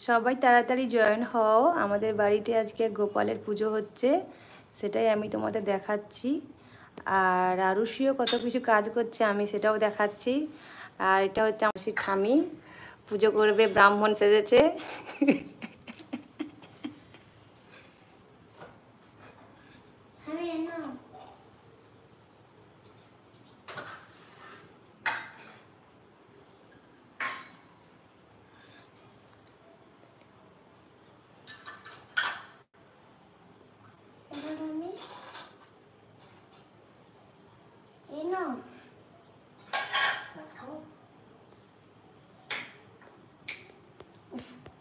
সবাই তাড়াতাড়ি জয়েন হও, আমাদের বাড়িতে আজকে গোপালের পুজো হচ্ছে, সেটাই আমি তোমাদের দেখাচ্ছি। আর আরুষিও কত কিছু কাজ করছে, আমি সেটাও দেখাচ্ছি। আর এটা হচ্ছে আমার ঠামি, পুজো করবে, ব্রাহ্মণ সেজেছে।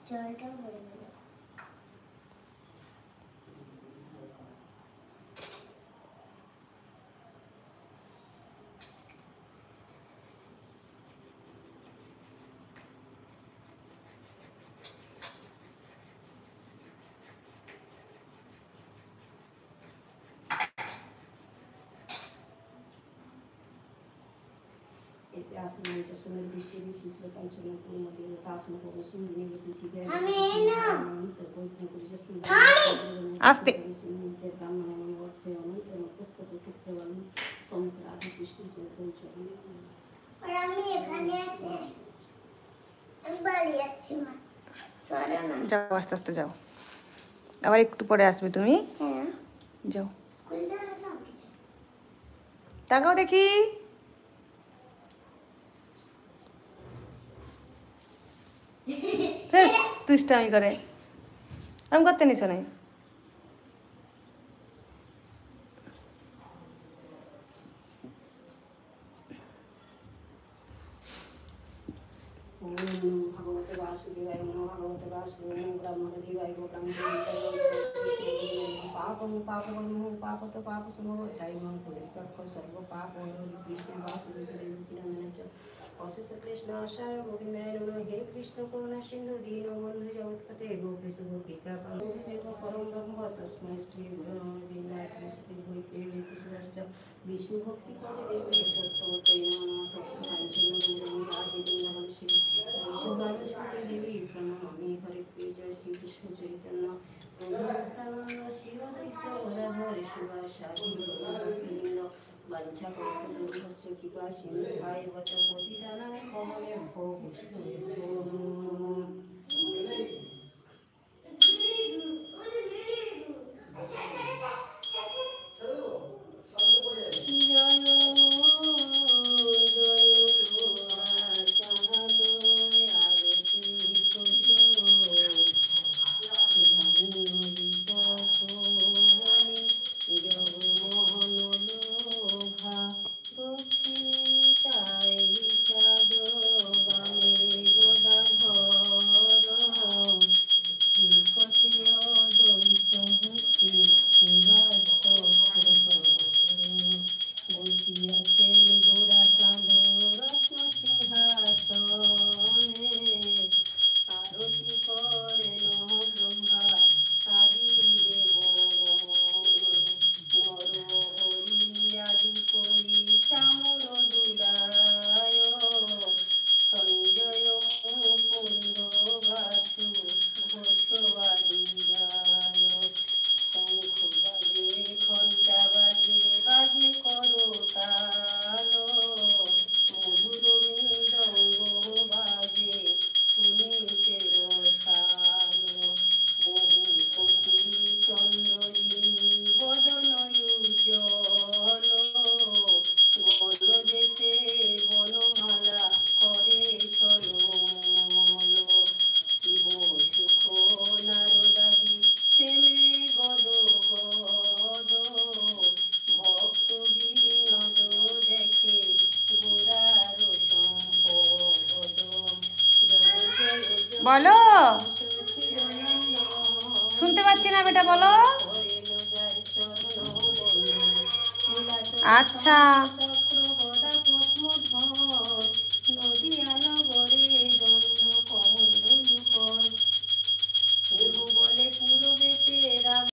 জলটা ভরে দিল। আস্তে যাও, আস্তে আস্তে যাও, আবার একটু পরে আসবে তুমি। যাও, তাকাও দেখি। দুষ্টামি করে, আমি করতে নিস নাই। ভগবতে বাসুদেবায় নমঃ, ভগবতে বাসুদেবায় নমঃ, ব্রহ্মদেবায় গো পাপং পাপবন্ধু পাপত পাপসমোধায় পরিত্যক্ষ সর্ব পাপ কৃষ্ণ বাসুদেবায় চ অশেষ কৃষ্ণাশায় গোবিন্দায় নমঃ। হে কৃষ্ণ করুণা সিন্ধু দীনবন্ধু জগৎপতে গোপীশ গোপিকা কান্তেব পরম ব্রহ্ম তস্মৈ শ্রী গুরু নমঃ। বিন্দায় তুলসী বৈপে বিষ্ণুশ্চ বিষ্ণু ভক্তি করে দেবী সত্যবতী নমঃ। তত্ত্ব কাঞ্চন গৌরী রাধে বৃন্দাবন শ্রী বিশ্বভানুসুতে দেবী প্রণমামি। হরে জয় শ্রী কৃষ্ণ চৈতন্য নিত্যানন্দ শ্রী অদ্বৈত গদাধর শিবাসাদি গৌরভক্তবৃন্দ। বাঞ্ছা কল্পতরুভ্যশ্চ কৃপা সিন্ধুভ্যেব চ পতিতানাং পাবনেভ্যো বৈষ্ণবেভ্যো নমো নমঃ। বলো, শুনতে পাচ্ছি না বেটা, বলো। আচ্ছা।